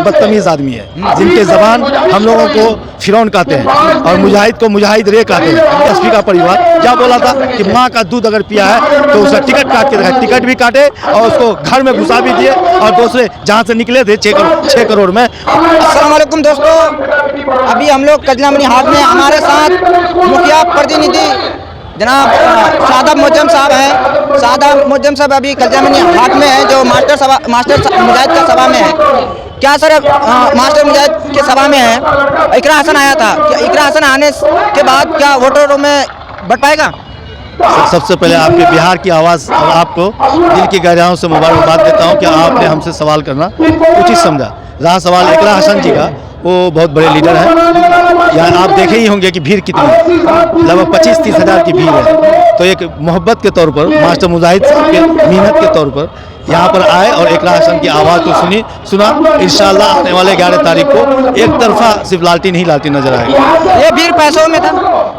बहुत बदतमीज आदमी है, जिनके जबान हम लोगों को फिरौन कहते हैं और मुजाहिद को मुजाहिद रे कहते हैं। एसपी का परिवार क्या बोला था कि माँ का दूध अगर पिया है तो उसका टिकट काट के दिखाए, टिकट भी काटे और उसको घर में घुसा भी दिए और दूसरे जहाँ से निकले थे 6 करोड़ में। अस्सलाम वालेकुम दोस्तों, अभी हम लोग कजलामनी हाट में, हमारे साथ मुखिया प्रतिनिधि जनाब सादाब मुअज्जम साहब हैं। सादाब मुअज्जम साहब अभी कजलामनी हाट में है, जो मास्टर मुजाहिद का सभा में है। क्या सर मास्टर मुजाहिद के सभा में है, इकरा हसन आया था, क्या इकरा हसन आने के बाद क्या वोटरों में बढ़ पाएगा? सबसे पहले आपके बिहार की आवाज़ और आपको दिल की गहराइयों से मुबारकबाद देता हूं कि आपने हमसे सवाल करना उचित समझा। रहा सवाल इकरा हसन जी का, वो बहुत बड़े लीडर हैं। यहाँ आप देखे ही होंगे कि भीड़ कितनी है, लगभग 25-30 हज़ार की भीड़ है। तो एक मोहब्बत के तौर पर मास्टर मुजाहिद साहब के मेहनत के तौर पर यहाँ पर आए और इकरा हसन की आवाज़ को सुना। इंशाअल्लाह आने वाले 11 तारीख को एक तरफा सिर्फ लालटेन ही लालटेन नजर आएगा। ये भीड़ पैसों में था?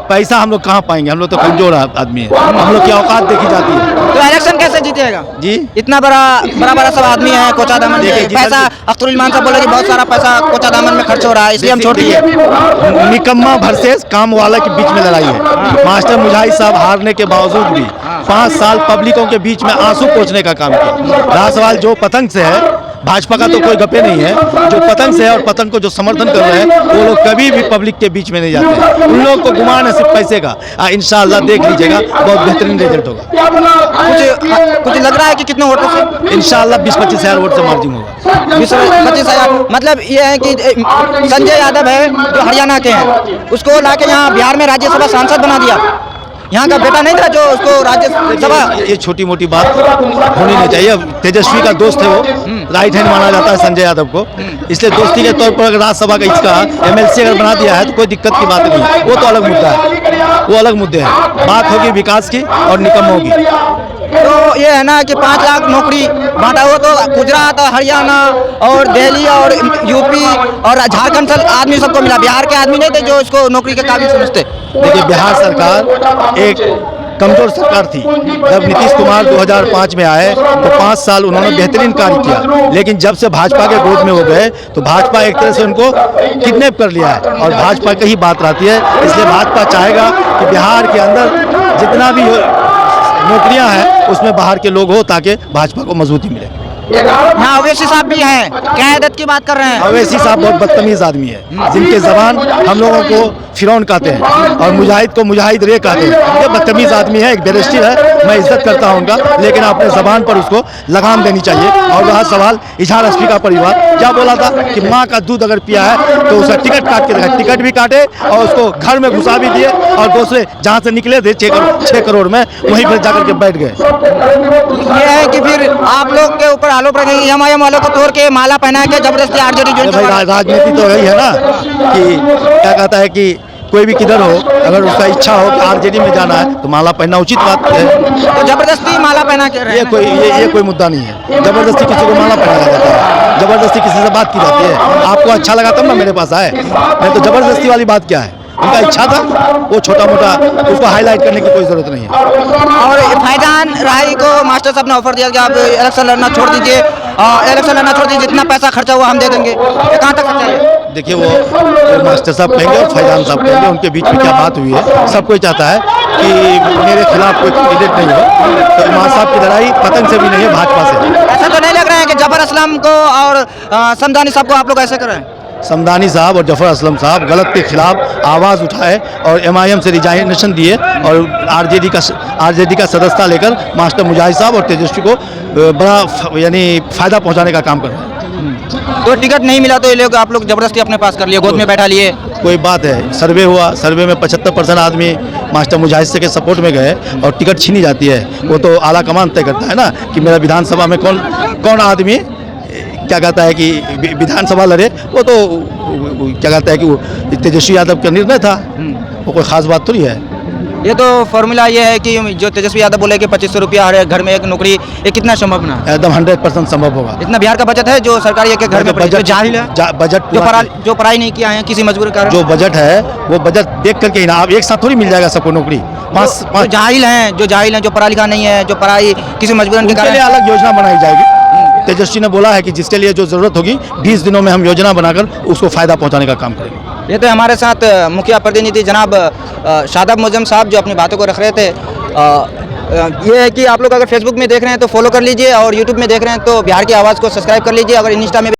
पैसा हम लोग कहाँ पाएंगे, हम लोग तो कमजोर आदमी है, हम लोग की औकात देखी जाती है। तो इलेक्शन कैसे जीतेगा जी? इतना बड़ा सब आदमी है, कोचा दामन में पैसा, अख्तरुल मान साहब बोले कि बहुत सारा पैसा कोचा दामन में खर्च हो रहा है, इसलिए हम छोड़ दिए। निकम्मा वर्सेस काम वाला के बीच में लड़ाई है। मास्टर मुजाहिद साहब हारने के बावजूद भी 5 साल पब्लिकों के बीच में आंसू पोंछने का काम किया। रहा सवाल जो पतंग से है, भाजपा का तो कोई गप्पे नहीं है, जो पतंग से है और पतंग को जो समर्थन कर रहे हैं वो लोग कभी भी पब्लिक के बीच में नहीं जाते। उन लोगों को गुमान है सिर्फ पैसे का। इंशाअल्लाह देख लीजिएगा, बहुत बेहतरीन रिजल्ट होगा। कुछ लग रहा है कि कितने वोटों से? इंशाअल्लाह 20-25 हज़ार वोट से मार्जिन होगा। 20-25 हज़ार, मतलब ये है कि संजय यादव है जो हरियाणा के हैं, उसको लाके यहाँ बिहार में राज्यसभा सांसद बना दिया। यहाँ का बेटा नहीं था जो उसको राज्यसभा। ये छोटी मोटी बात होनी नहीं चाहिए। तेजस्वी का दोस्त है, वो राइट हैंड माना जाता है संजय यादव को, इसलिए दोस्ती के तौर पर अगर राज्यसभा का इसका MLC अगर बना दिया है तो कोई दिक्कत की बात नहीं है। वो तो अलग मुद्दा है, वो अलग मुद्दे हैं। बात होगी विकास की और निकम्मों की। तो ये है ना कि 5 लाख नौकरी बांटा हुआ, तो गुजरात और हरियाणा और दिल्ली और यूपी और झारखंड से आदमी सबको मिला, बिहार के आदमी नहीं थे जो इसको नौकरी के काबिल समझते। देखिए, बिहार सरकार एक कमजोर सरकार थी। जब नीतीश कुमार 2005 में आए तो 5 साल उन्होंने बेहतरीन कार्य किया, लेकिन जब से भाजपा के गोद में हो गए तो भाजपा एक तरह से उनको किडनैप कर लिया है और भाजपा की ही बात रहती है। इसलिए भाजपा चाहेगा कि बिहार के अंदर जितना भी नौकरियां हैं उसमें बाहर के लोग हो, ताकि भाजपा को मजबूती मिले। हाँ, अवैसी साहब भी हैं, क़यादत की बात कर रहे हैं। अवैसी साहब बहुत बदतमीज आदमी है, जिनके जबान हम लोगों को फिरौन कहते हैं और मुजाहिद को मुजाहिद रे कहते हैं। ये बदतमीज आदमी है, एक बैरिस्टर है, मैं इज्जत करता हूँ उनका, लेकिन अपने जबान पर उसको लगाम देनी चाहिए। और रहा सवाल इजहार एसपी का परिवार क्या बोला था कि माँ का दूध अगर पिया है तो उसका टिकट काट के दिखाए, टिकट भी काटे और उसको घर में घुसा भी दिए और दूसरे जहाँ से निकले थे 6 करोड़ में वहीं पर जाकर के बैठ गए। ये है कि फिर आप लोग के ऊपर आरोप रखेंगे MIM वालों को तोड़ के माला पहना के जबरदस्ती RJD ज्वाइन करवा। राजनीति तो यही है ना कि क्या कहता है कि कोई भी किधर हो, अगर उसका इच्छा हो कि RJD में जाना है तो माला पहनना उचित बात है। तो जबरदस्ती माला पहना के ये कोई मुद्दा नहीं है। जबरदस्ती किसी को माला पहनाया जाता है, जबरदस्ती किसी से बात की जाती है। आपको अच्छा लगा तब ना मेरे पास आए, नहीं तो जबरदस्ती वाली बात क्या है। उनका इच्छा था, वो छोटा मोटा उसको हाईलाइट करने की कोई जरूरत नहीं है। और फैजान राही को मास्टर साहब ने ऑफर दिया कि आप इलेक्शन लड़ना छोड़ दीजिए, इलेक्शन लड़ना छोड़ दीजिए, जितना पैसा खर्चा हुआ हम दे देंगे। ये कहाँ तक सच्चाई है? देखिए, वो मास्टर साहब कहेंगे और फैजान साहब कहेंगे, उनके बीच में क्या बात हुई है। सब कोई चाहता है कि मेरे खिलाफ कोई कैंडिडेट नहीं हो, तो इमाम साहब की लड़ाई पतंग से भी नहीं है, भाजपा से। ऐसा तो नहीं लग रहा है कि जफर असलम को और समदानी साहब को आप लोग ऐसे कर रहे हैं? समदानी साहब और जफर असलम साहब गलत के खिलाफ आवाज़ उठाए और MIM से रिजाइनेशन दिए और RJD का सदस्यता लेकर मास्टर मुजाहिद साहब और तेजस्वी को बड़ा यानी फ़ायदा पहुंचाने का काम कर रहे हैं। तो टिकट नहीं मिला तो ये लोग आप लोग जबरदस्ती अपने पास कर लिए, गोद में बैठा लिए। कोई बात है, सर्वे हुआ, सर्वे में 75% आदमी मास्टर मुजाहिद से के सपोर्ट में गए और टिकट छीनी जाती है। वो तो आला कमान तय करता है ना कि मेरा विधानसभा में कौन आदमी क्या कहता है कि विधानसभा लड़े। वो तो क्या कहता है कि वो तेजस्वी यादव का निर्णय था, वो कोई खास बात थोड़ी है। ये तो फॉर्मूला ये है कि जो तेजस्वी यादव बोले कि 2500 रुपया हर घर में एक नौकरी, ये कितना संभव ना? एकदम 100% संभव होगा। इतना बिहार का बजट है जो सरकारी एक घर में बजट जाहिल है, बजट जो पढ़ाई नहीं किया है किसी मजबूरी कारण। जो बजट है वो बजट देख करके ही ना, आप एक साथ थोड़ी मिल जाएगा सबको नौकरी। जो जाहिल हैं, जो पढ़ा लिखा नहीं है, जो पढ़ाई किसी मजबूरन के कारण, अलग योजना बनाई जाएगी। तेजस्वी ने बोला है कि जिसके लिए जो ज़रूरत होगी 20 दिनों में हम योजना बनाकर उसको फ़ायदा पहुंचाने का काम करेंगे। ये तो हमारे साथ मुखिया प्रतिनिधि जनाब शादाब मुअज्जम साहब जो अपनी बातों को रख रहे थे। ये है कि आप लोग अगर फेसबुक में देख रहे हैं तो फॉलो कर लीजिए और यूट्यूब में देख रहे हैं तो बिहार की आवाज़ को सब्सक्राइब कर लीजिए। अगर इंस्टा में